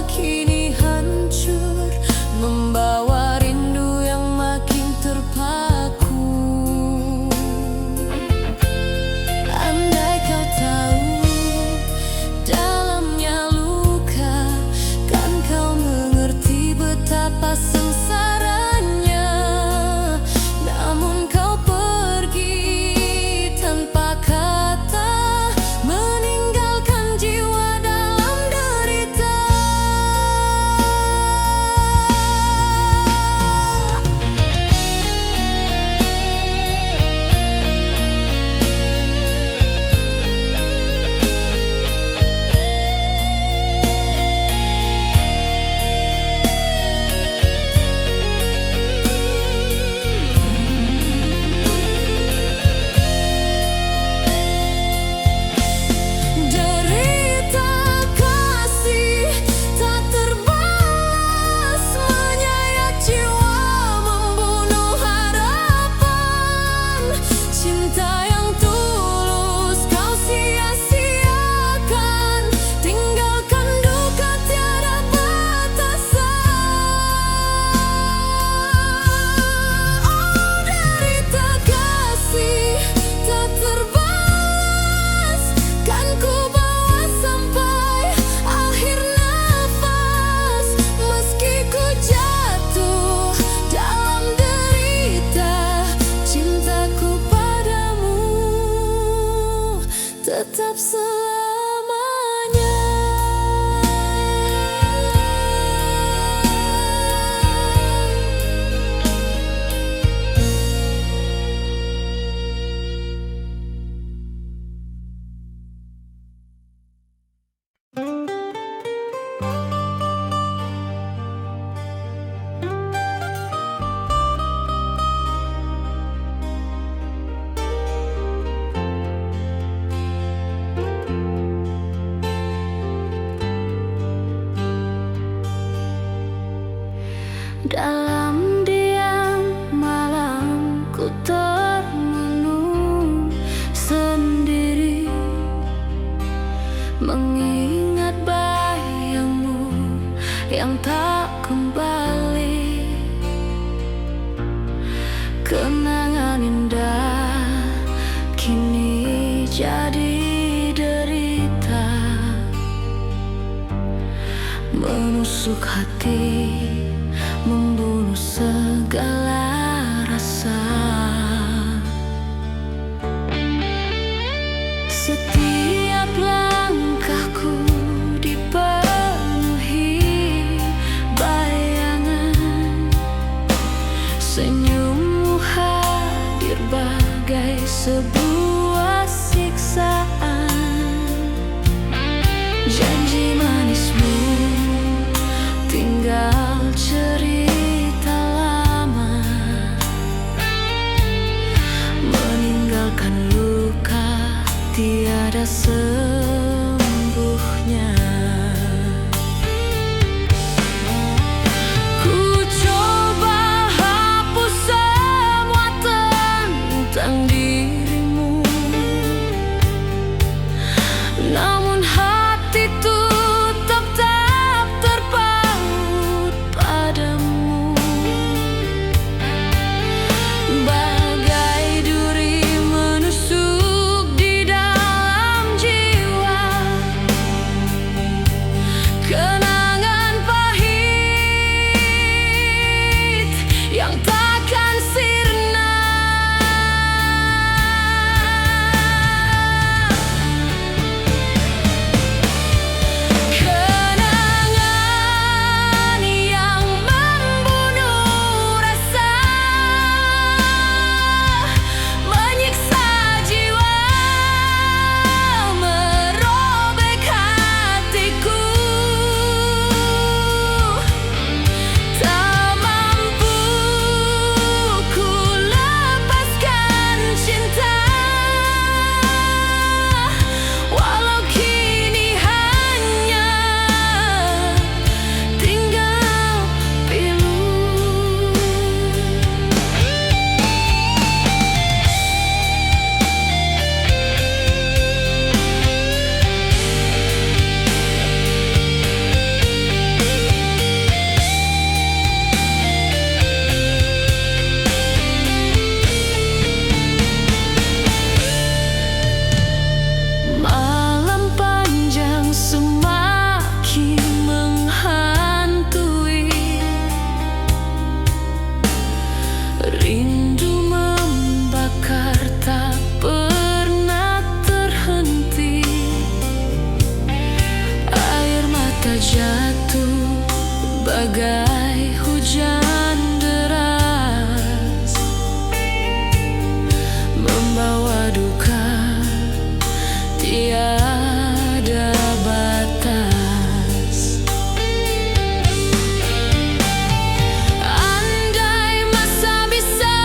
kini hancur, membawa rindu yang makin terpaku. Andai kau tahu dalamnya luka, kan kau mengerti betapa sengsaranya. Namun kau pergi tanpa kata, meninggalkan jiwa dalam derita. Derita kasih tak terbalas, menyayat jiwa, membunuh harapan. Cinta yang tulus kau sia-siakan, tinggalkan duka tiada batasan. Oh, derita kasih tak terbalas, kan ku bawa sampai akhir nafas. Meski ku jatuh dalam derita, cintaku padamu tetap selamanya. Dalam diam malam ku termenung sendiri, mengingat bayangmu yang tak kembali. Kenangan indah kini jadi derita, menusuk hati, membunuh segala rasa. Setiap langkahku dipenuhi bayangan, senyummu hadir bagai sebuah siksaan. Janji manismu tinggal bagai hujan deras, membawa duka tiada batas. Andai masa bisa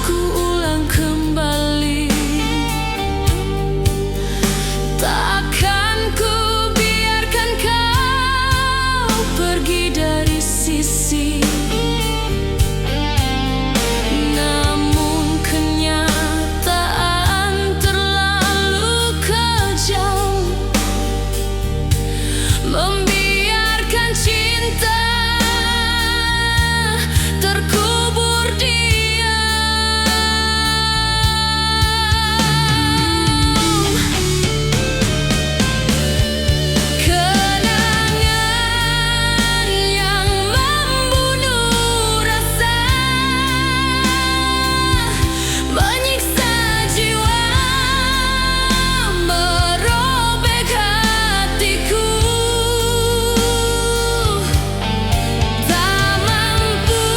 ku ulang kembali, takkan ku biarkan kau pergi dari sisi. Namun kenyataan terlalu kejam, membiarkan cinta terkubur diam. Kenangan yang membunuh rasa, menyiksa jiwa, merobek hatiku. Tak mampu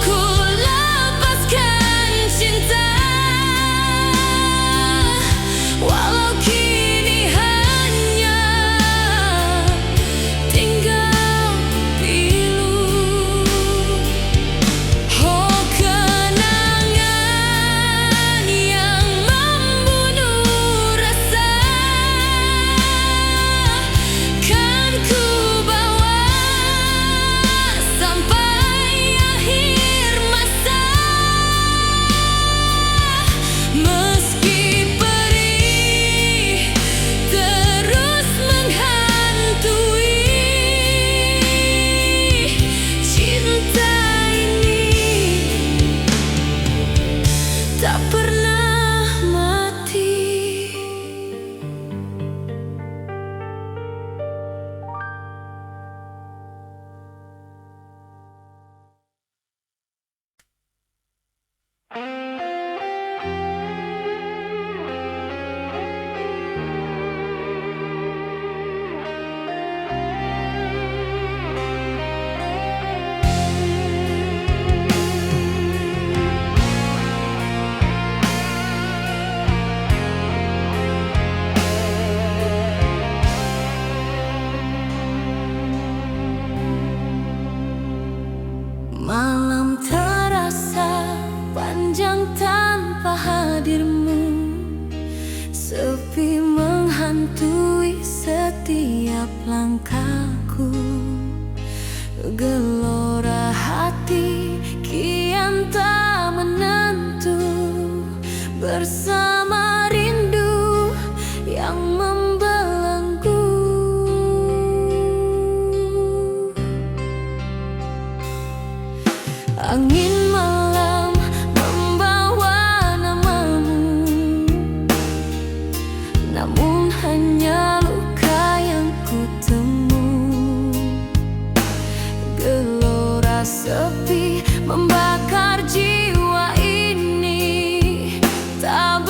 ku lepaskan cinta, walau kini hanya tinggal pilu. Oh, kenangan yang membunuh rasa, kan ku bawa sampai akhir masa. Meski perih terus menghantui, cinta ini tak pernah mati. Malam terasa panjang tanpa hadirmu, sepi menghantui setiap langkahku. Gelora hati kian tak menentu, bersama rindu yang membelenggu. Angin malam membawa namamu, namun hanya luka yang kutemu. Gelora sepi membakar jiwa ini, tak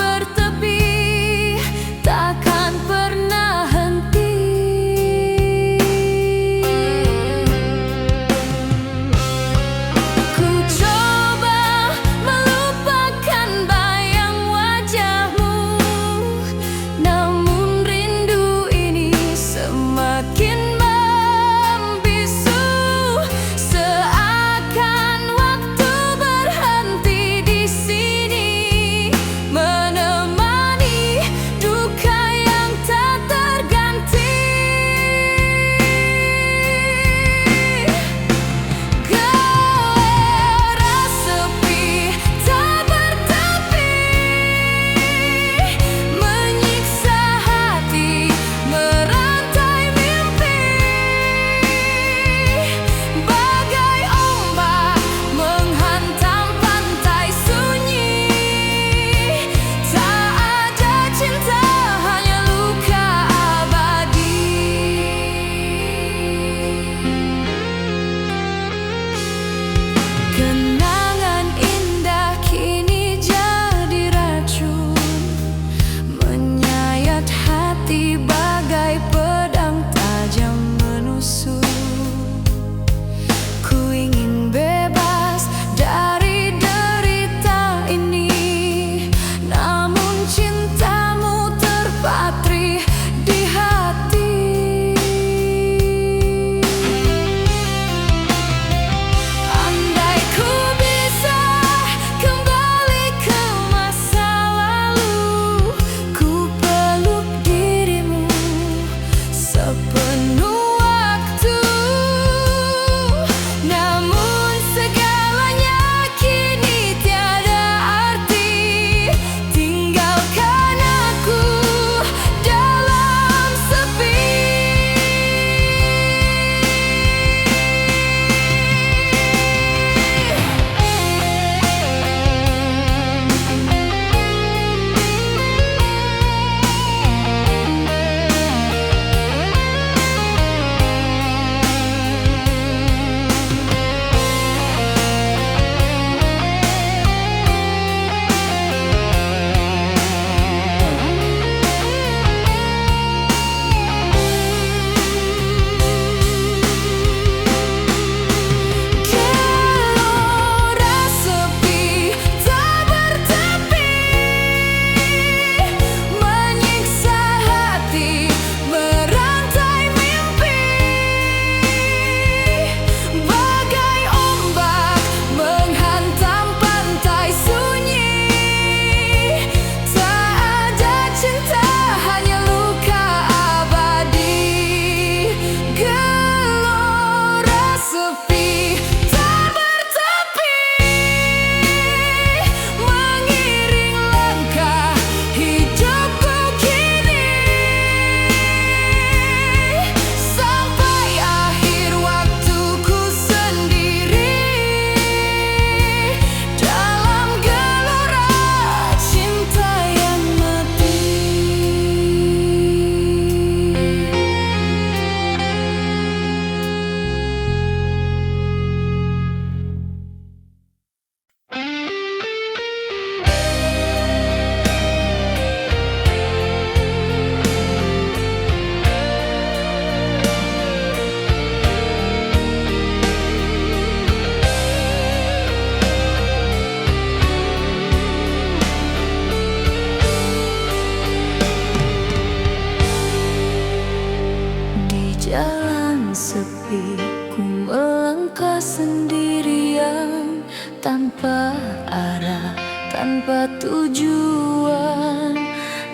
tujuan.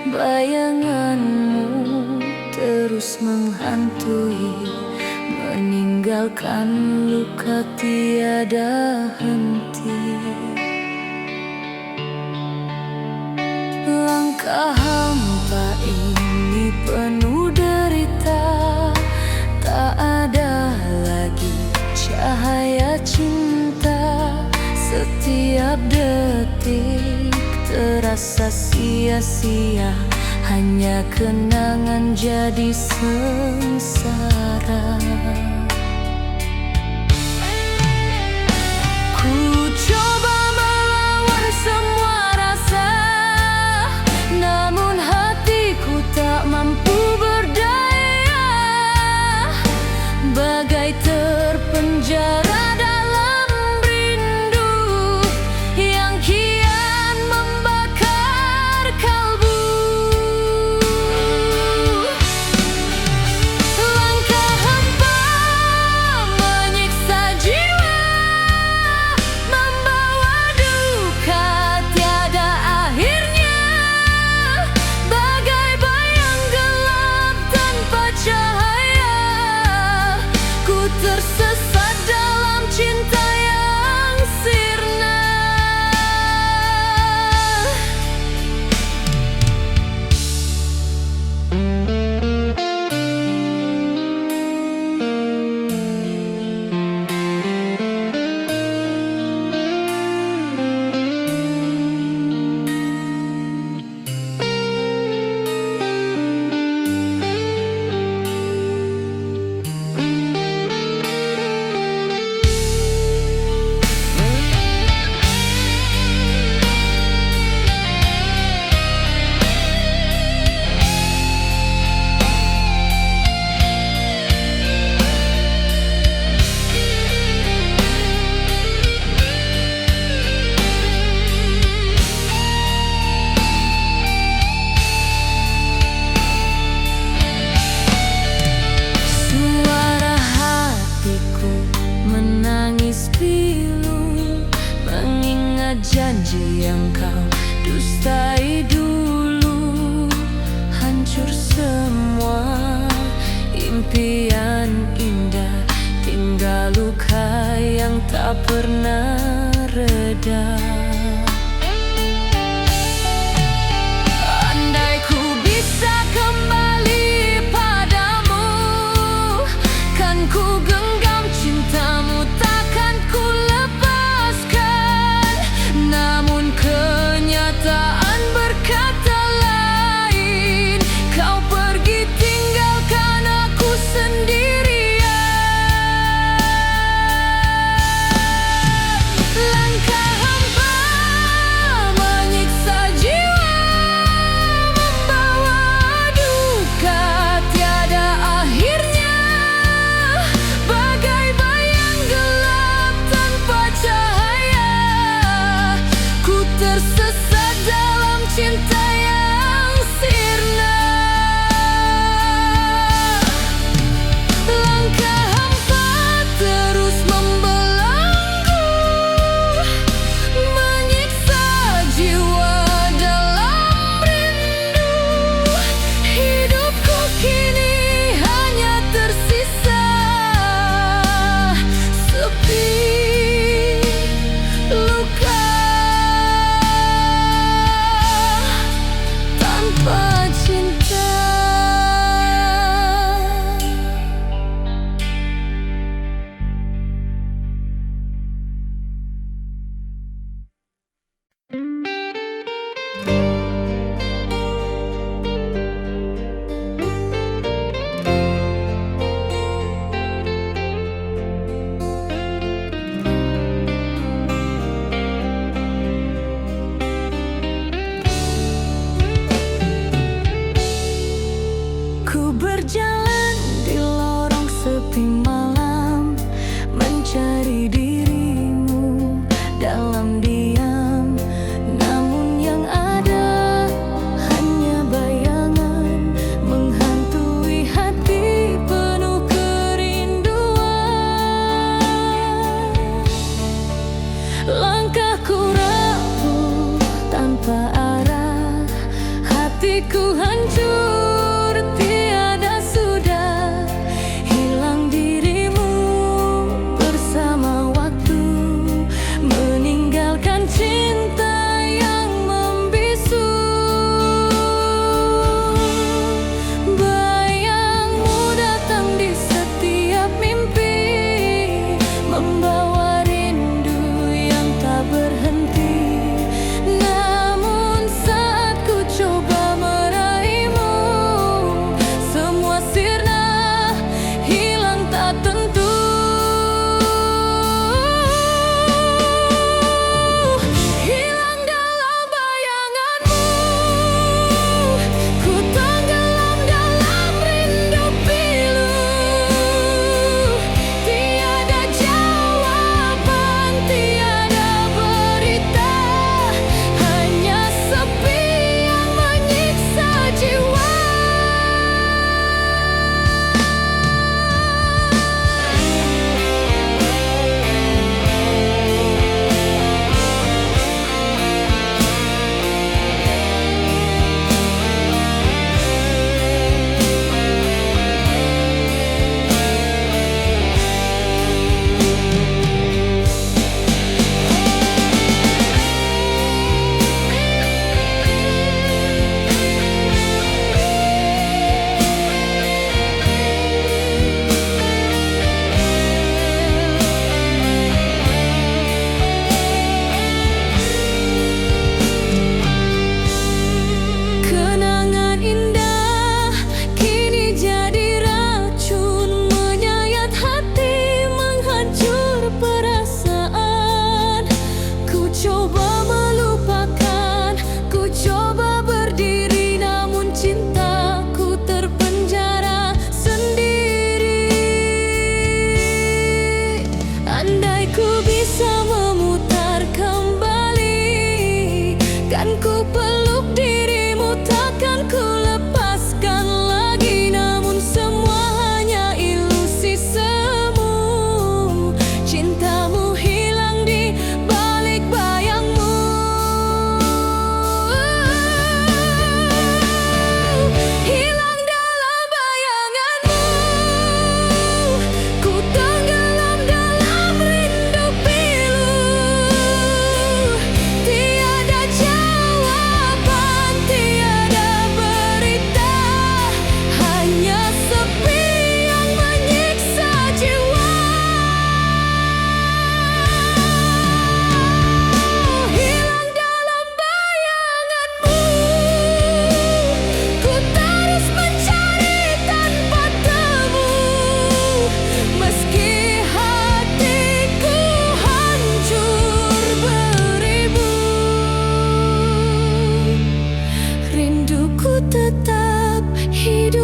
Bayanganmu terus menghantui, meninggalkan luka tiada henti. Langkah hampa ini penuh derita, tak ada lagi cahaya cinta. Setiap detik terasa sia-sia, hanya kenangan jadi sengsara. Ku coba melawan semua rasa, namun hatiku tak mampu berdaya. Bagai terpenjara dalam rindu yang kian membakar kalbu. Langkah hampa menyiksa jiwa, membawa duka tiada akhirnya. Bagai bayang gelap tanpa cahaya, ku tersesat dalam cinta yang sirna. Suara hatiku menangis pilu, mengingat janji yang kau dustai dulu. Hancur semua impian indah, tinggal luka yang tak pernah reda. Andai ku bisa kembali padamu, kan ku genggam cintamu, takkan ku lepaskan. Namun kenyataan berkata lain, kau pergi tinggalkan aku sendirian. Langkah hampa menyiksa jiwa, membawa duka tiada akhirnya.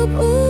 hidup